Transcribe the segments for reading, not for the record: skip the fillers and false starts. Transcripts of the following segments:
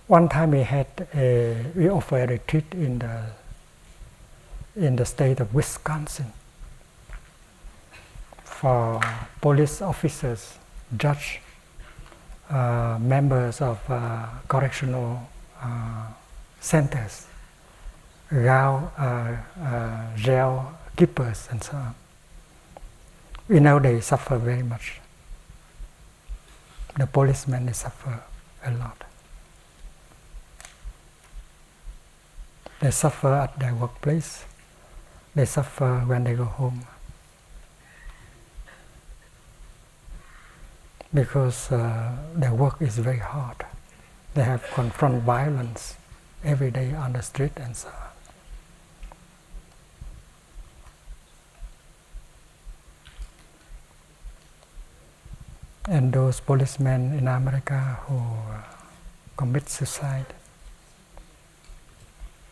One time we offered a retreat in the state of Wisconsin for police officers, judge, members of correctional centers, jail keepers, and so on. We know they suffer very much. The policemen, they suffer a lot. They suffer at their workplace. They suffer when they go home. Because their work is very hard. They have to confront violence every day on the street and so on. And those policemen in America who commit suicide,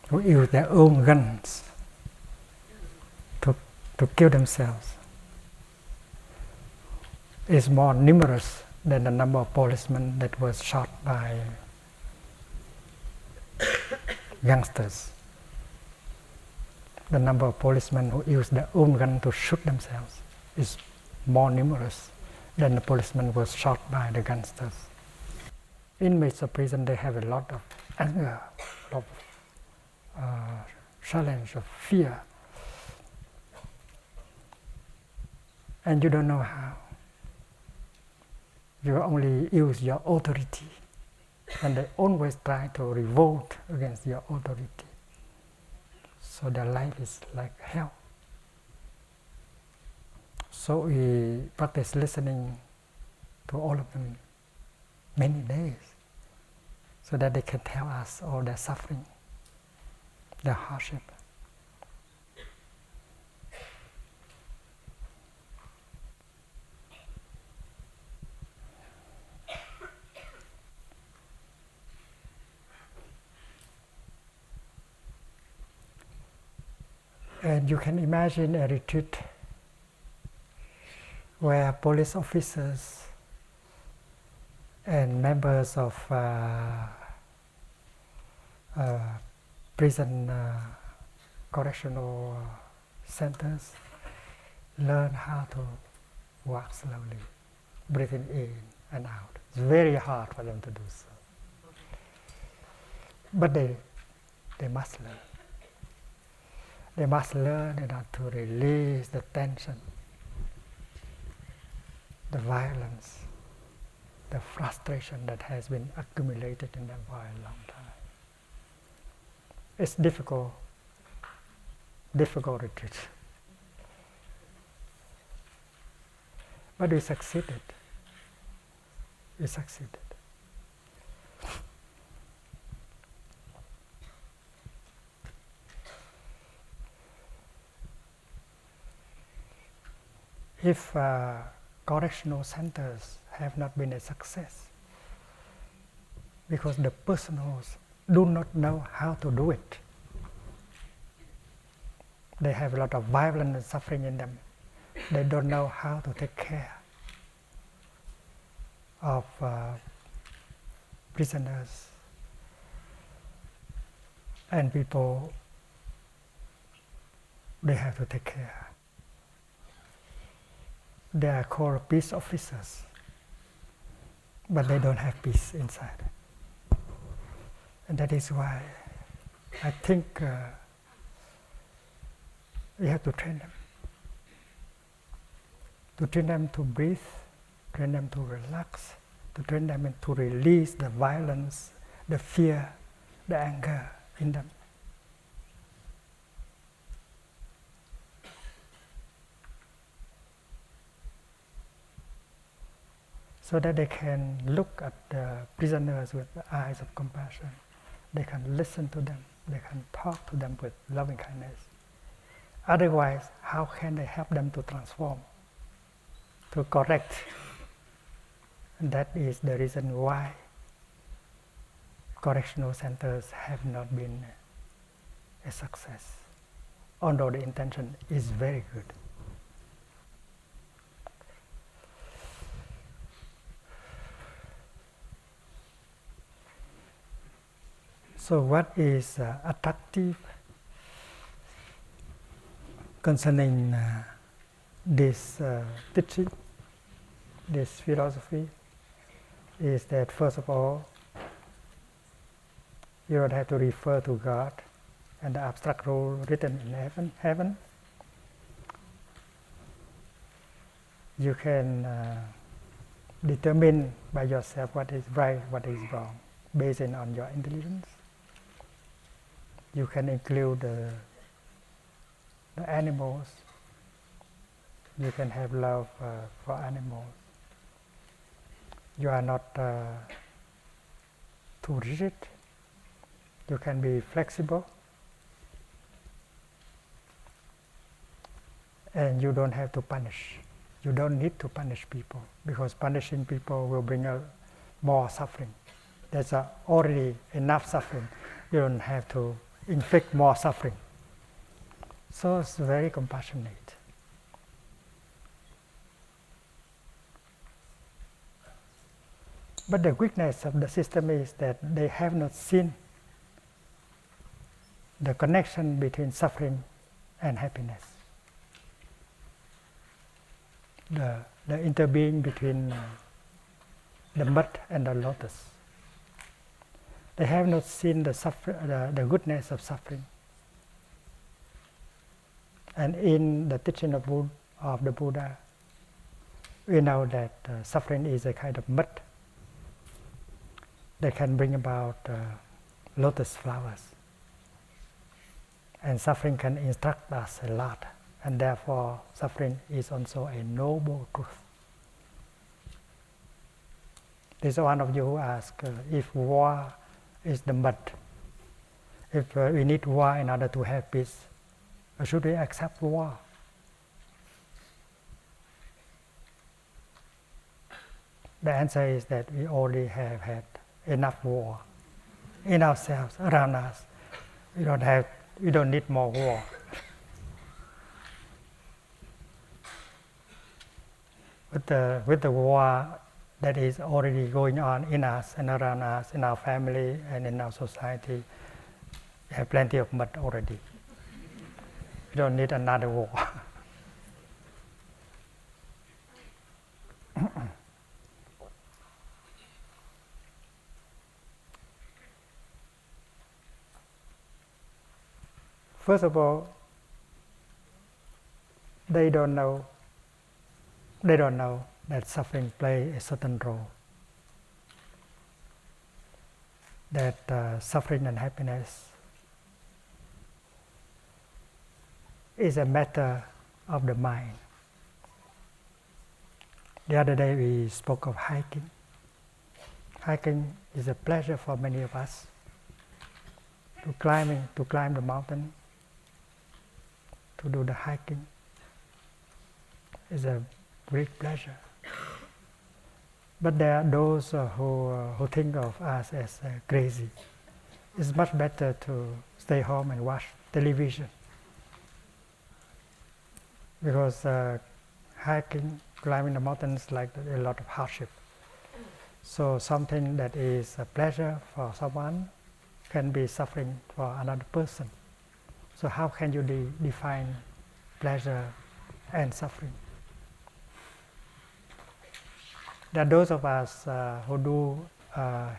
who use their own guns to kill themselves, is more numerous than the number of policemen that was shot by gangsters. The number of policemen who use their own gun to shoot themselves is more numerous than the policemen who was shot by the gangsters. Inmates of prison, they have a lot of anger, a lot of challenge, of fear. And you don't know how. You only use your authority, and they always try to revolt against your authority. So their life is like hell. So we practice listening to all of them many days, so that they can tell us all their suffering, their hardship. And you can imagine a retreat where police officers and members of prison correctional centers learn how to walk slowly, breathing in and out. It's very hard for them to do so. But they must learn. They must learn to release the tension, the violence, the frustration that has been accumulated in them for a long time. It's difficult retreat. But we succeeded. We succeeded. If correctional centers have not been a success, because the prisoners do not know how to do it. They have a lot of violence and suffering in them. They don't know how to take care of prisoners and people they have to take care. They are called peace officers, but they don't have peace inside. And that is why I think we have to train them. To train them to breathe, train them to relax, to train them to release the violence, the fear, the anger in them. So that they can look at the prisoners with the eyes of compassion. They can listen to them. They can talk to them with loving kindness. Otherwise, how can they help them to transform, to correct? And that is the reason why correctional centers have not been a success, although the intention is very good. So what is attractive concerning this teaching, this philosophy, is that first of all, you don't have to refer to God and the abstract rule written in heaven. You can determine by yourself what is right, what is wrong, based on your intelligence. You can include the animals. You can have love for animals. You are not too rigid. You can be flexible. And you don't have to punish. You don't need to punish people, because punishing people will bring more suffering. There's already enough suffering. You don't have to inflict more suffering. So it's very compassionate. But the weakness of the system is that they have not seen the connection between suffering and happiness. The interbeing between the mud and the lotus. They have not seen the goodness of suffering. And in the teaching of the Buddha, we know that suffering is a kind of mud that can bring about lotus flowers. And suffering can instruct us a lot. And therefore, suffering is also a noble truth. There's one of you who asked if war is the mud. If we need war in order to have peace, should we accept war? The answer is that we already have had enough war in ourselves, around us. We don't need more war. With the war that is already going on in us and around us, in our family and in our society, we have plenty of mud already. We don't need another war. First of all, they don't know that suffering plays a certain role. That suffering and happiness is a matter of the mind. The other day we spoke of hiking. Hiking is a pleasure for many of us. To climb the mountain, to do the hiking is a great pleasure. But there are those who think of us as crazy. It's much better to stay home and watch television, because hiking, climbing the mountains, like a lot of hardship. So something that is a pleasure for someone can be suffering for another person. So how can you define pleasure and suffering? There are those of us who do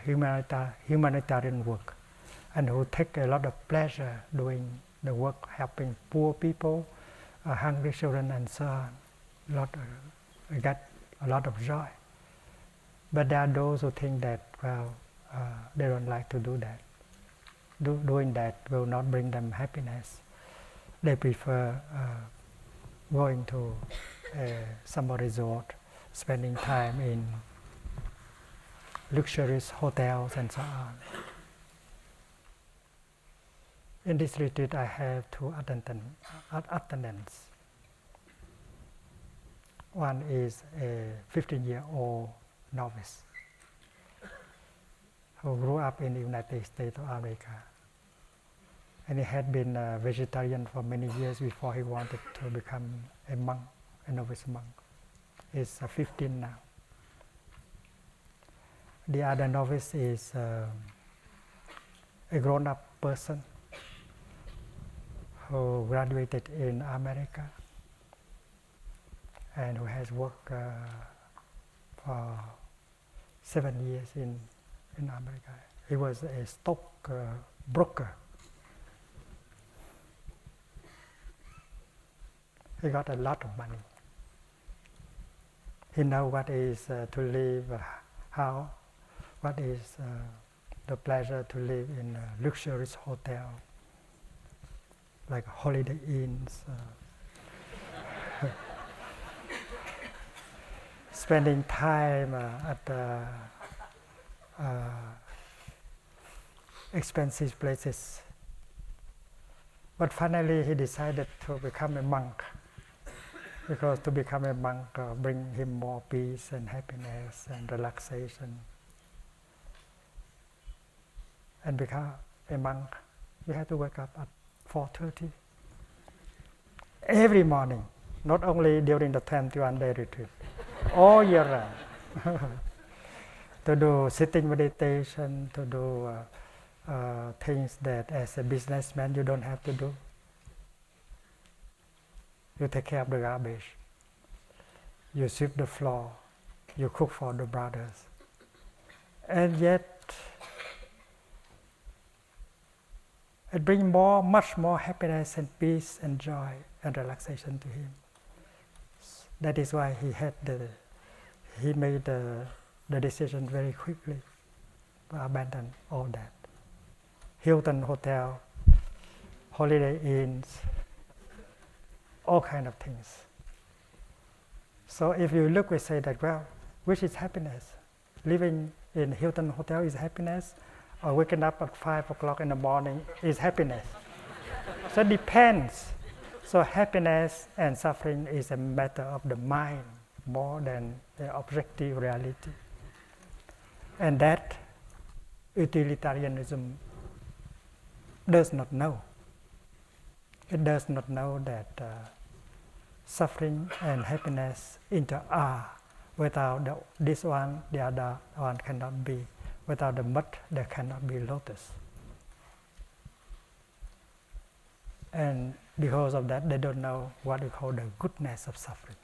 humanitarian work and who take a lot of pleasure doing the work, helping poor people, hungry children, and so on. Get a lot of joy. But there are those who think that, they don't like to do that. Doing that will not bring them happiness. They prefer going to a summer resort, spending time in luxurious hotels and so on. In this retreat, I have two attendants. One is a 15-year-old novice who grew up in the United States of America. And he had been a vegetarian for many years before he wanted to become a monk, a novice monk. He's 15 now. The other novice is a grown-up person who graduated in America and who has worked for 7 years in America. He was a stock broker. He got a lot of money. He knows what is to live, what is the pleasure to live in a luxurious hotel, like Holiday Inns, spending time at expensive places. But finally he decided to become a monk, because to become a monk brings him more peace and happiness and relaxation. And become a monk, you have to wake up at 4:30 every morning, not only during the 21-day retreat, all year round. To do sitting meditation, to do things that as a businessman you don't have to do. You take care of the garbage, you sweep the floor, you cook for the brothers. And yet it brings much more happiness and peace and joy and relaxation to him. That is why he made the decision very quickly to abandon all that. Hilton Hotel, Holiday Inns, all kind of things. So if you look, we say that, well, which is happiness? Living in Hilton Hotel is happiness, or waking up at 5 o'clock in the morning is happiness? So it depends. So happiness and suffering is a matter of the mind more than the objective reality. And that utilitarianism does not know. It does not know that suffering and happiness are. Without this one, the other one cannot be. Without the mud, there cannot be lotus. And because of that, they don't know what we call the goodness of suffering.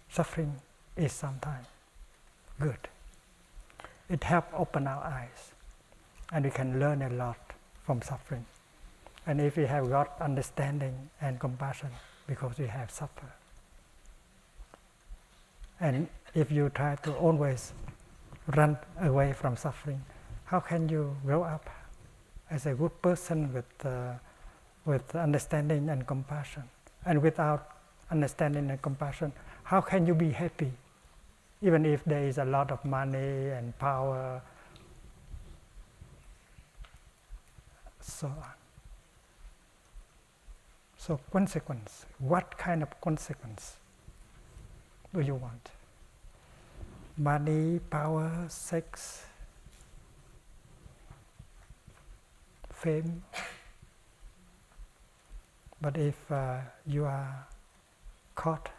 Suffering is sometimes good. It helps open our eyes, and we can learn a lot from suffering. And if we have got understanding and compassion, because we have suffered. And if you try to always run away from suffering, how can you grow up as a good person with understanding and compassion? And without understanding and compassion, how can you be happy? Even if there is a lot of money and power, so on. So consequence, what kind of consequence do you want? Money, power, sex, fame. But if you are caught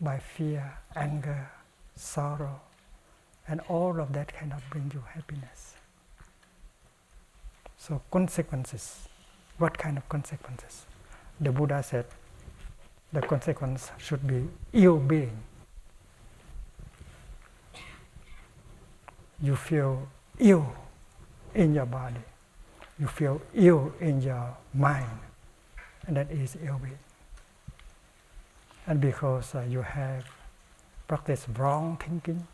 by fear, anger, sorrow, and all of that cannot bring you happiness. So consequences, what kind of consequences? The Buddha said the consequence should be ill-being. You feel ill in your body, you feel ill in your mind, and that is ill-being. And because you have practiced wrong thinking,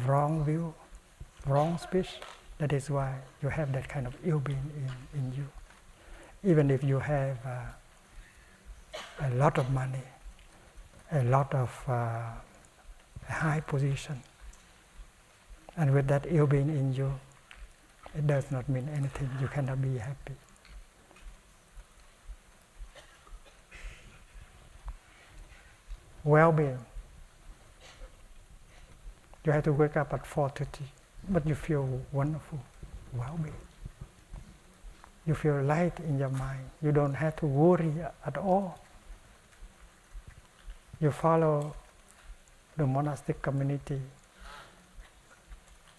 wrong view, wrong speech, that is why you have that kind of ill-being in you. Even if you have a lot of money, a lot of high position, and with that ill-being in you, it does not mean anything. You cannot be happy. Well-being. You have to wake up at 4:30, but you feel wonderful. Well-being. You feel light in your mind. You don't have to worry at all. You follow the monastic community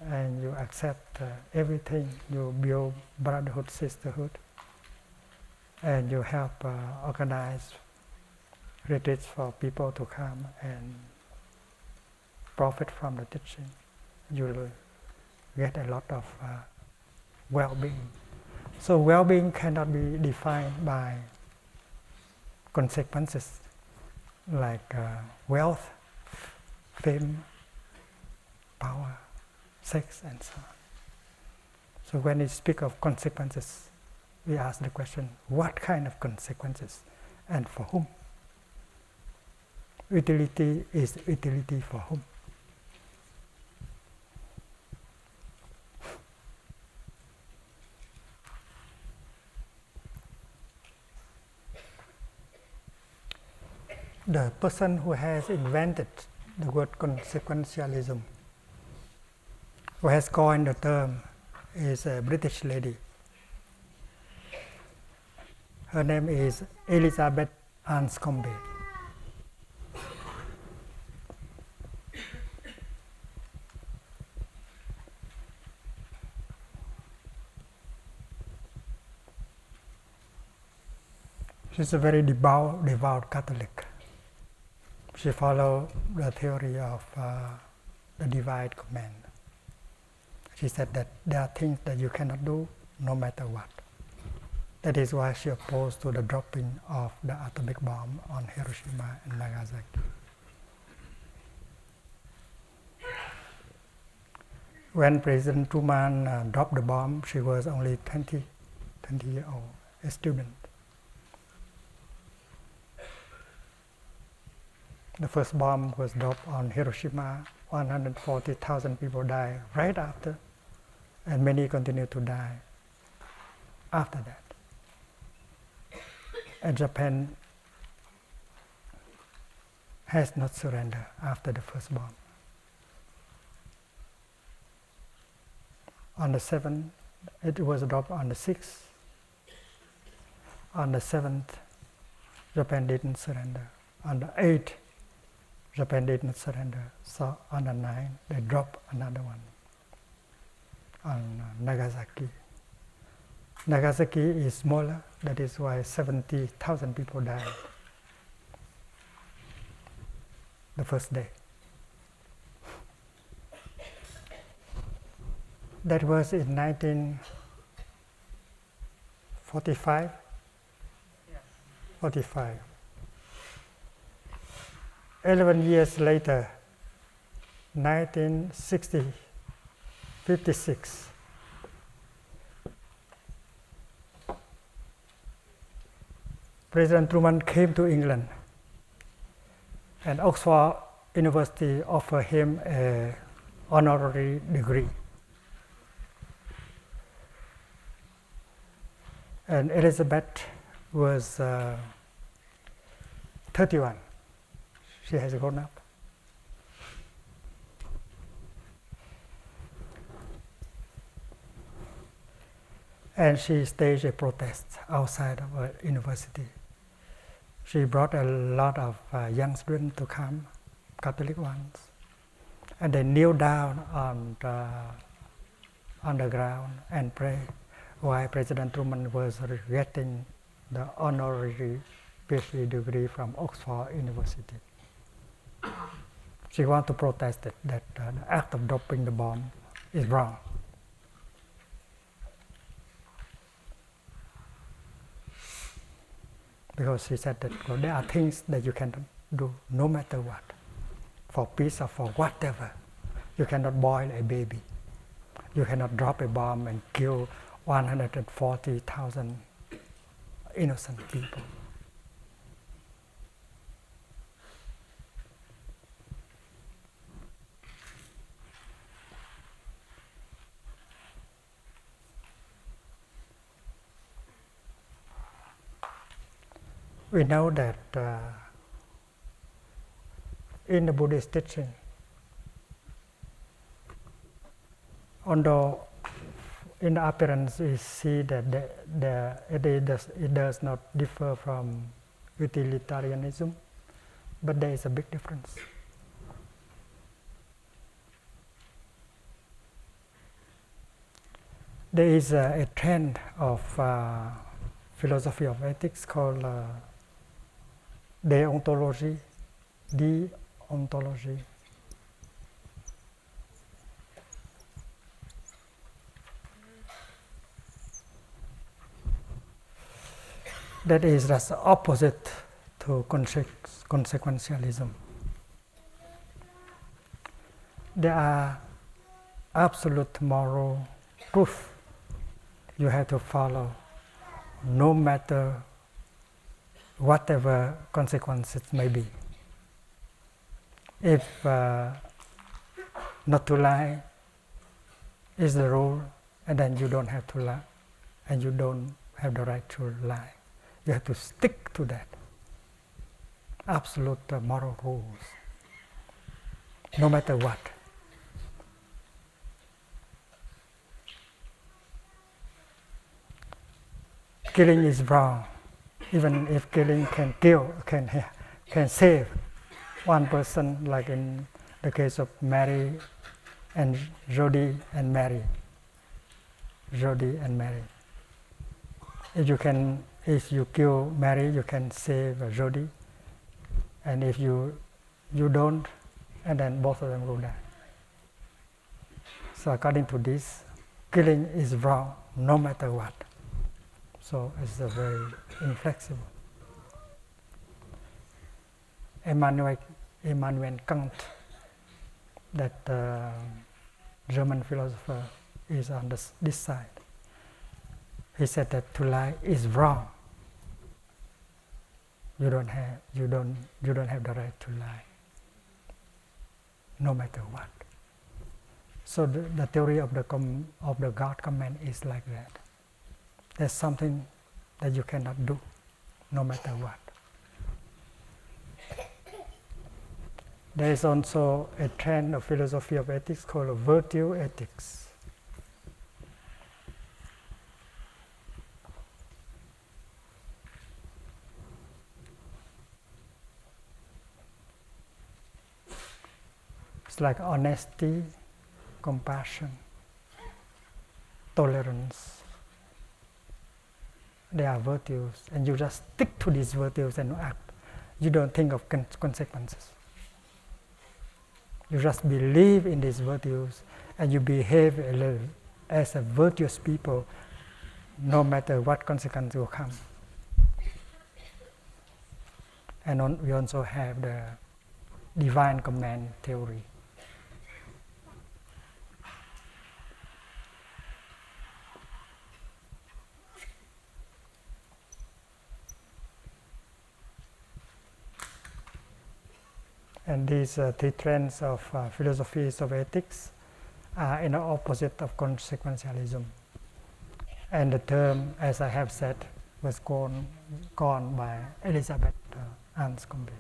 and you accept everything. You build brotherhood, sisterhood, and you help organize retreats for people to come and profit from the teaching. You will get a lot of well-being. So well-being cannot be defined by consequences like wealth, fame, power, sex, and so on. So when we speak of consequences, we ask the question, what kind of consequences and for whom? Utility is utility for whom? The person who has invented the word consequentialism, who has coined the term, is a British lady. Her name is Elizabeth Anscombe. She's a very devout Catholic. She follows the theory of the divine command. She said that there are things that you cannot do no matter what. That is why she opposed to the dropping of the atomic bomb on Hiroshima and Nagasaki. When President Truman dropped the bomb, she was only 20 years old, a student. The first bomb was dropped on Hiroshima. 140,000 people died right after, and many continue to die after that. And Japan has not surrendered after the first bomb. On the 7th, it was dropped on the 6th. On the 7th, Japan didn't surrender. On the 8th, Japan didn't surrender. So on the 9th, they dropped another one on Nagasaki. Nagasaki is smaller, that is why 70,000 people died the first day. That was in 1945. 45. 11 years later, 1956, President Truman came to England, and Oxford University offered him an honorary degree. And Elizabeth was 31. She has grown up. And she staged a protest outside of her university. She brought a lot of young students to come, Catholic ones, and they kneel down on the ground and pray while President Truman was getting the honorary PhD degree from Oxford University. She wanted to protest that the act of dropping the bomb is wrong. Because she said that there are things that you cannot do no matter what, for peace or for whatever. You cannot boil a baby. You cannot drop a bomb and kill 140,000 innocent people. We know that in the Buddhist teaching, although in the appearance we see that it does not differ from utilitarianism, but there is a big difference. There is a trend of philosophy of ethics called deontology. Deontology. That is just opposite to consequentialism. There are absolute moral truth you have to follow, no matter whatever consequences may be. If not to lie is the rule, and then you don't have to lie, and you don't have the right to lie. You have to stick to that. Absolute moral rules, no matter what. Killing is wrong, even if killing can kill, can save one person, like in the case of Mary and Jody and Mary. Jody and Mary. If you kill Mary, you can save Jody, and if you don't, and then both of them will die. So according to this, killing is wrong, no matter what. So it's very inflexible. Immanuel Kant, that German philosopher, is on this side. He said that to lie is wrong. You don't have the right to lie, no matter what. So the theory of the God command is like that. There's something that you cannot do, no matter what. There is also a trend of philosophy of ethics called virtue ethics. It's like honesty, compassion, tolerance. They are virtues, and you just stick to these virtues and act. You don't think of consequences. You just believe in these virtues, and you behave as a virtuous people, no matter what consequence will come. And we also have the divine command theory. And these three trends of philosophies of ethics are in the opposite of consequentialism. And the term, as I have said, was coined by Elizabeth Anscombe.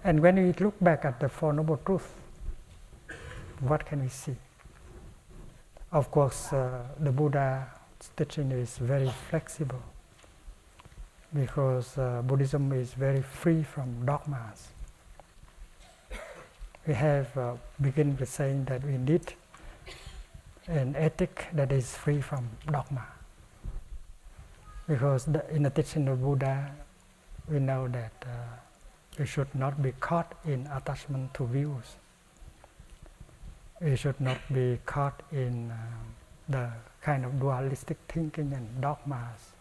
And when we look back at the Four Noble Truths, what can we see? Of course, the Buddha's teaching is very flexible, because Buddhism is very free from dogmas. We have begun with saying that we need an ethic that is free from dogma. Because in the teaching of Buddha, we know that we should not be caught in attachment to views. We should not be caught in the kind of dualistic thinking and dogmas.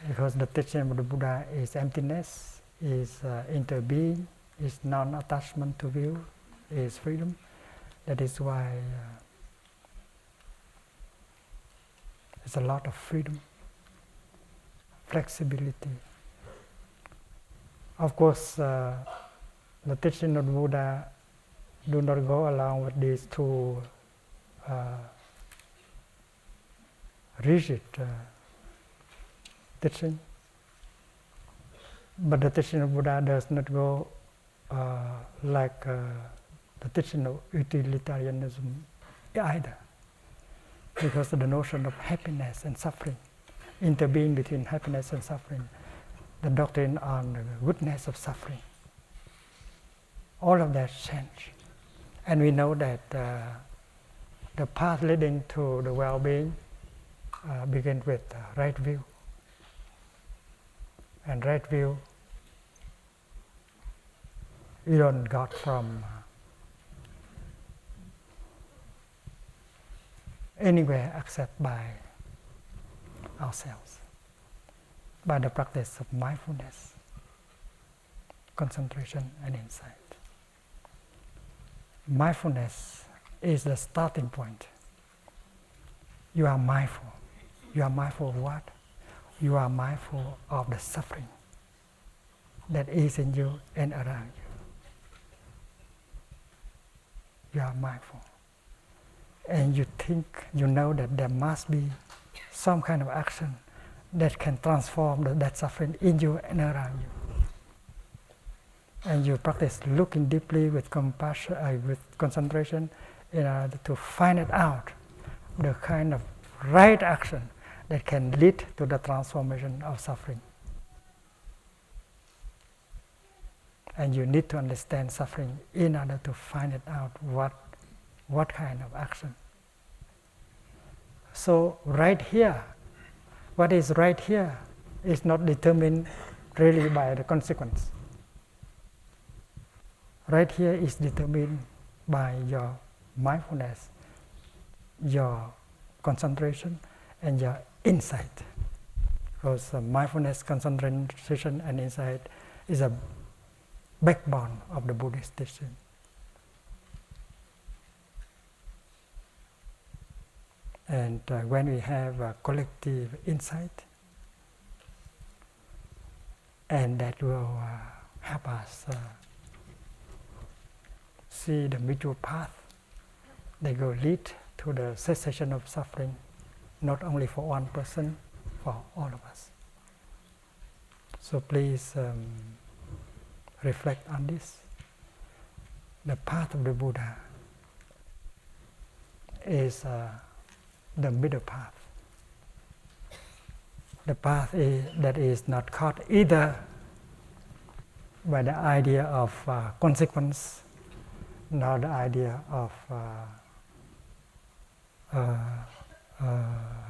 Because the teaching of the Buddha is emptiness, is interbeing, is non-attachment to view, is freedom. That is why there's a lot of freedom, flexibility. Of course, the teaching of the Buddha do not go along with these two rigid teaching, but the teaching of Buddha does not go like the teaching of utilitarianism either, because of the notion of happiness and suffering, interbeing between happiness and suffering, the doctrine on the goodness of suffering. All of that change, And we know that the path leading to the well-being begins with right view. And right view you don't got from anywhere except by ourselves, by the practice of mindfulness, concentration and insight. Mindfulness is the starting point. You are mindful. You are mindful of what? You are mindful of the suffering that is in you and around you. You are mindful. And you think, you know that there must be some kind of action that can transform that suffering in you and around you. And you practice looking deeply with compassion, with concentration, in order to find it out, the kind of right action that can lead to the transformation of suffering. And you need to understand suffering in order to find it out what kind of action. So right here, what is right here is not determined really by the consequence. Right here is determined by your mindfulness, your concentration, and your insight. Because mindfulness, concentration, and insight is a backbone of the Buddhist teaching. And when we have a collective insight, and that will help us see the mutual path that will lead to the cessation of suffering, not only for one person, for all of us. So please reflect on this. The path of the Buddha is the middle path. The path that is not caught either by the idea of consequence, nor the idea of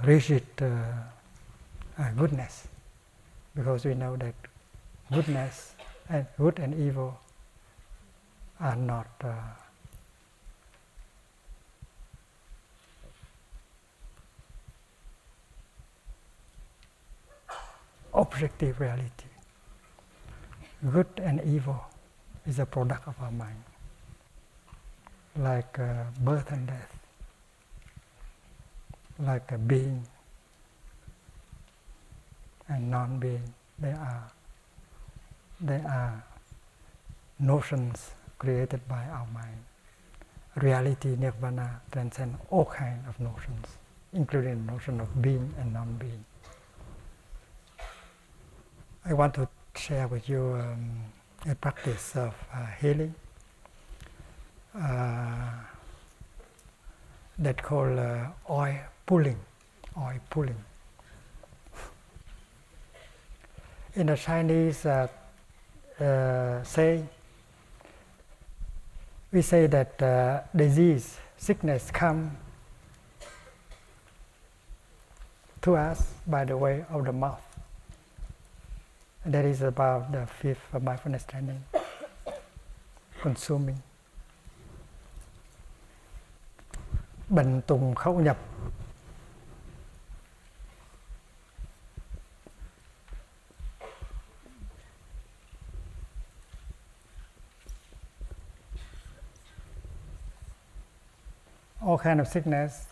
rigid goodness, because we know that goodness and good and evil are not objective reality. Good and evil is a product of our mind, like birth and death, like a being and non-being. They are notions created by our mind. Reality, nirvana, transcends all kinds of notions, including the notion of being and non-being. I want to share with you a practice of healing that called oil pulling. Oil pulling. In the Chinese saying, we say that disease, sickness come to us by the way of the mouth. And that is about the fifth of mindfulness training, consuming. Bệnh tùng khẩu nhập. All kind of sickness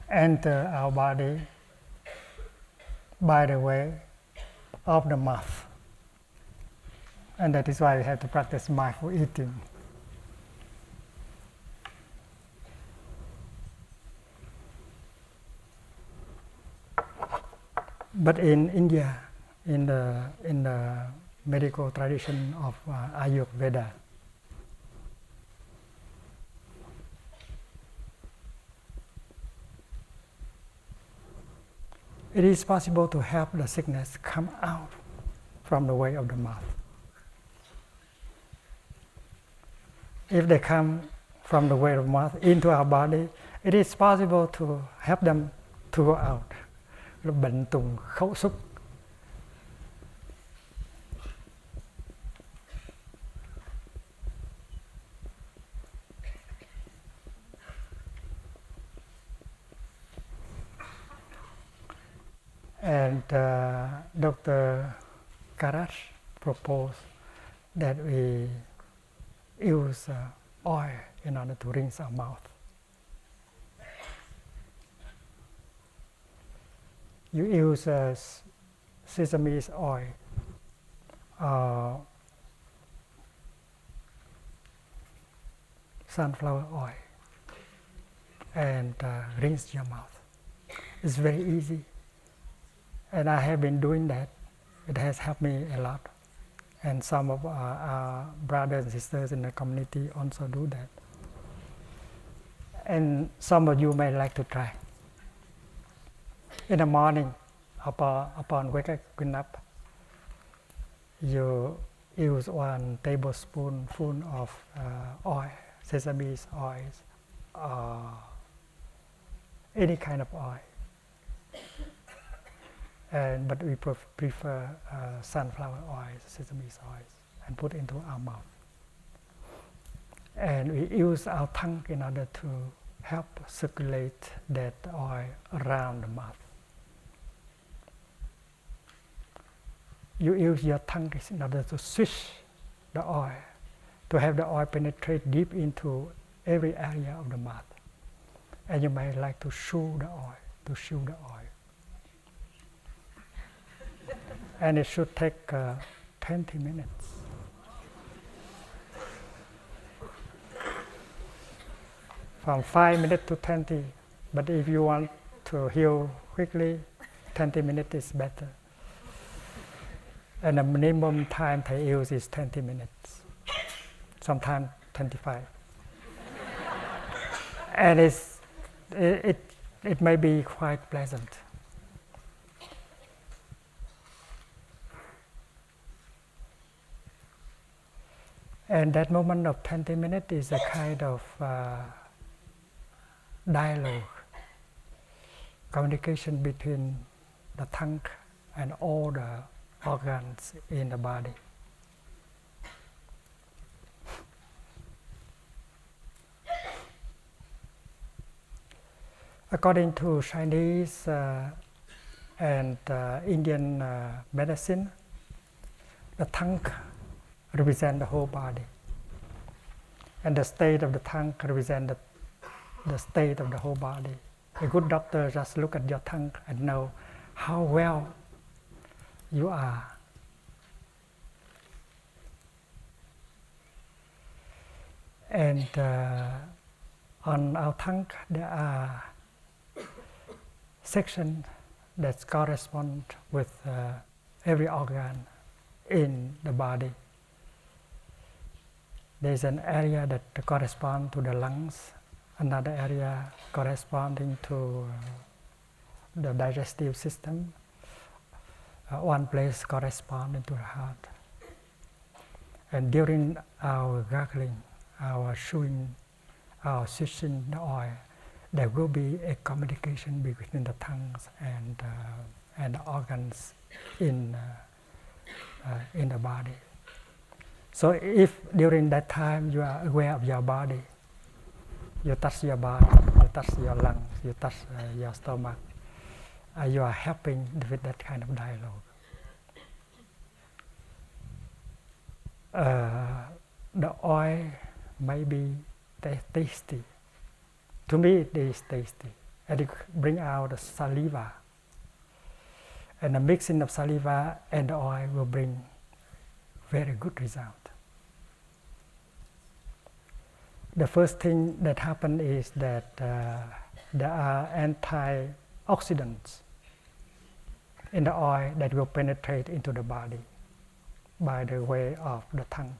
enter our body by the way of the mouth. And that is why we have to practice mindful eating. But in India, in the medical tradition of Ayurveda, it is possible to help the sickness come out from the way of the mouth. if they come from the way of mouth into our body, it is possible to help them to go out. Bệnh tùng khẩu xúc. And Dr. Karash proposed that we use oil in order to rinse our mouth. You use sesame oil, sunflower oil, and rinse your mouth. It's very easy. And I have been doing that. It has helped me a lot. And some of our brothers and sisters in the community also do that. And some of you may like to try. In the morning, upon waking up, you use 1 tablespoon of oil, sesame oil, any kind of oil. But we prefer sunflower oil, sesame oil, and put into our mouth. And we use our tongue in order to help circulate that oil around the mouth. You use your tongue in order to swish the oil, to have the oil penetrate deep into every area of the mouth. And you may like to chew the oil, And it should take 20 minutes. From 5 minutes to 20. But if you want to heal quickly, 20 minutes is better. And the minimum time they use is 20 minutes. Sometimes 25. And it may be quite pleasant. And that moment of 20 minutes is a kind of dialogue, communication between the tongue and all the organs in the body. According to Chinese and Indian medicine, the tongue represents the whole body. And the state of the tongue represents the state of the whole body. A good doctor just look at your tongue and know how well you are. And on our tongue there are sections that correspond with every organ in the body. There's an area that corresponds to the lungs, another area corresponding to the digestive system, one place corresponding to the heart. And during our gargling, our chewing, our swishing the oil, there will be a communication between the tongues and the organs in the body. So if during that time you are aware of your body, you touch your body, you touch your lungs, you touch your stomach, you are helping with that kind of dialogue. The oil may be tasty. To me it is tasty. And it brings out the saliva. And the mixing of saliva and the oil will bring very good result. The first thing that happens is that there are antioxidants in the oil that will penetrate into the body by the way of the tongue.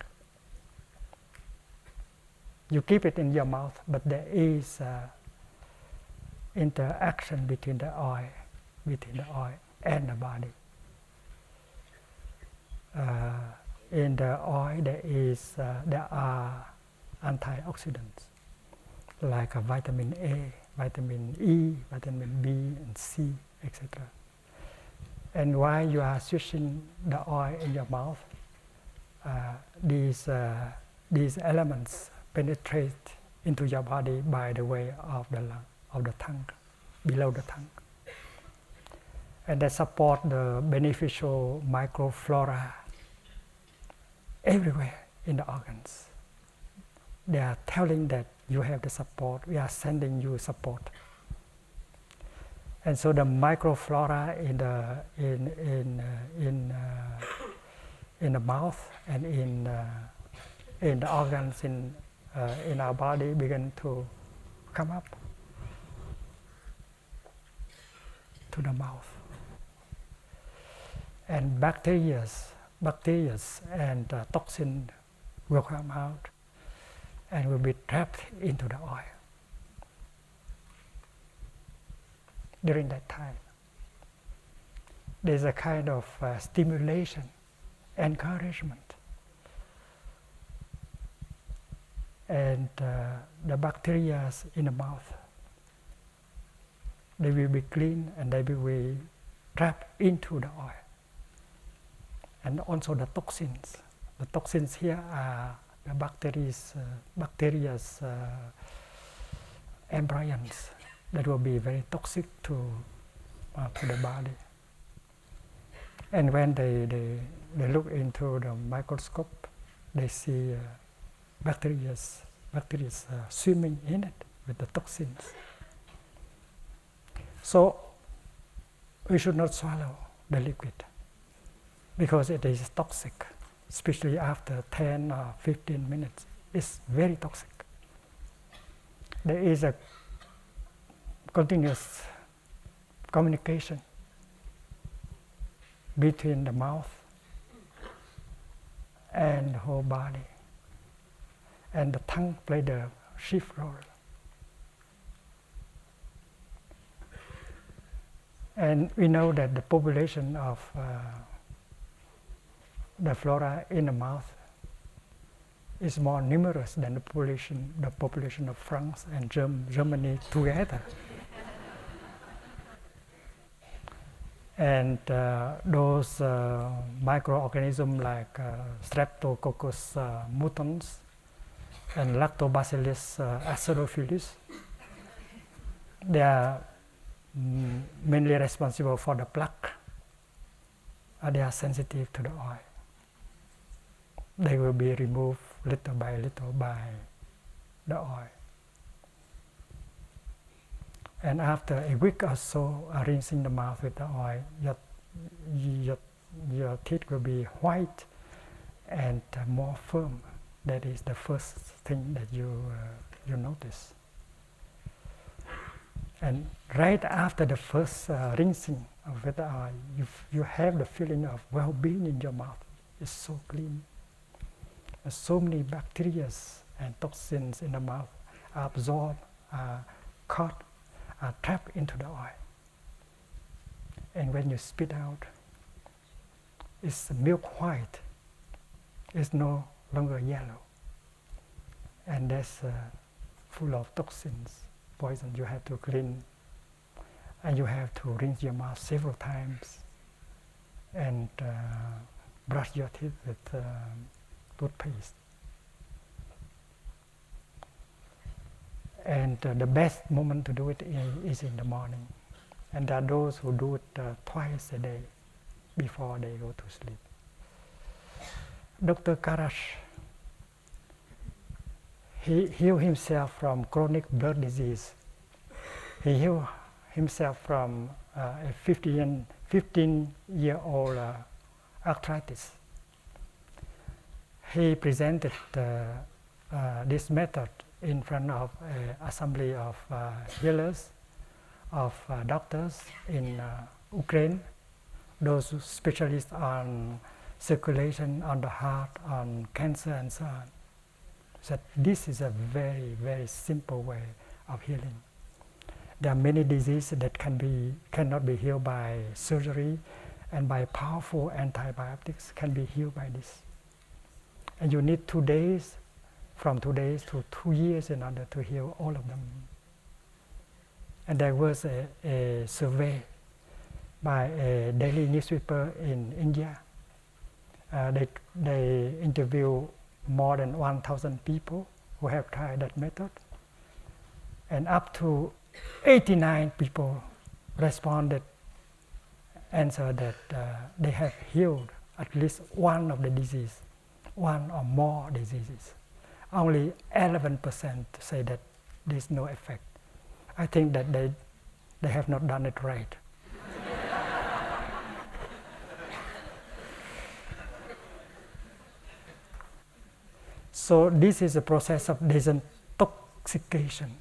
You keep it in your mouth, but there is interaction between the oil and the body. In the oil there are antioxidants like vitamin A, vitamin E, vitamin B and C, etc. And while you are swishing the oil in your mouth, these elements penetrate into your body by the way of the tongue, below the tongue. And they support the beneficial microflora everywhere in the organs. They are telling that you have the support, we are sending you support. And so the microflora in the mouth and in the organs in our body begin to come up to the mouth. And bacteria and toxin will come out and will be trapped into the oil. During that time, there's a kind of stimulation, encouragement. And the bacteria in the mouth, they will be clean and they will be trapped into the oil. And also the toxins. The toxins here are the bacteria's embryons that will be very toxic to the body. And when they look into the microscope, they see bacteria swimming in it with the toxins. So we should not swallow the liquid because it is toxic, especially after 10 or 15 minutes. It's very toxic. There is a continuous communication between the mouth and the whole body. And the tongue played the chief role. And we know that the population of the flora in the mouth is more numerous than the population of France and Germany together. And those microorganisms like Streptococcus mutans and Lactobacillus acidophilus, they are mainly responsible for the plaque. They are sensitive to the oil. They will be removed little by the oil. And after a week or so, rinsing the mouth with the oil, your teeth will be white and more firm. That is the first thing that you notice. And right after the first rinsing with the oil, you have the feeling of well-being in your mouth. It's so clean. There's so many bacteria and toxins in the mouth are absorbed, are caught, are trapped into the oil. And when you spit out, it's milk white. It's no longer yellow. And that's full of toxins, poison. You have to clean, and you have to rinse your mouth several times and brush your teeth with toothpaste. And the best moment to do it is in the morning. And there are those who do it twice a day before they go to sleep. Dr. Karash, he healed himself from chronic blood disease. He healed himself from a 15-year-old arthritis. He presented this method in front of an assembly of healers, of doctors in Ukraine, those specialists on circulation, on the heart, on cancer and so on. So this is a very, very simple way of healing. There are many diseases that cannot be healed by surgery, and by powerful antibiotics can be healed by this. And you need 2 days from 2 days to 2 years in order to heal all of them. And there was a survey by a daily newspaper in India. They interviewed more than 1,000 people who have tried that method. And up to 89 people answered that they have healed at least one of the disease, one or more diseases. Only 11% say that there's no effect. I think that they have not done it right. So this is a process of desintoxication.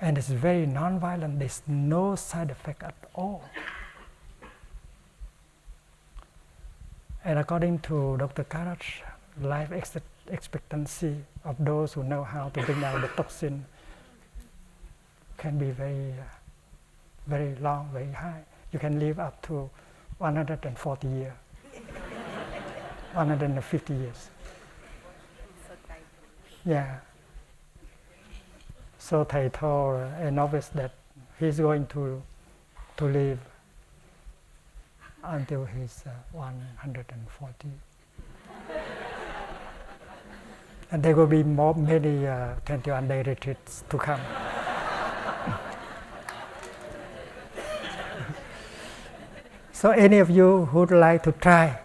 And it's very non-violent. There's no side effect at all. And according to Dr. Karach, life expectancy of those who know how to bring down the toxin can be very, very long, very high. You can live up to 140 years, 150 years. Yeah. So Thầy told a novice that he's going to live until he's 140. And there will be many 21-day retreats to come. So any of you who would like to try,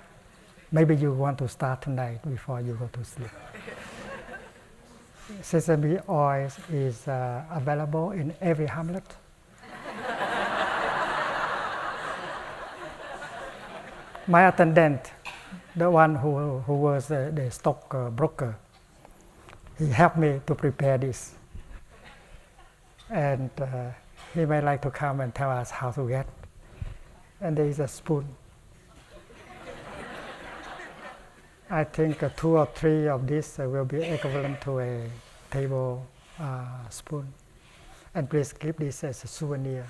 maybe you want to start tonight before you go to sleep. Sesame oil is available in every hamlet. My attendant, the one who was the stock broker, he helped me to prepare this. And he may like to come and tell us how to get. And there is a spoon. I think 2 or 3 of these will be equivalent to a table spoon. And please keep this as a souvenir.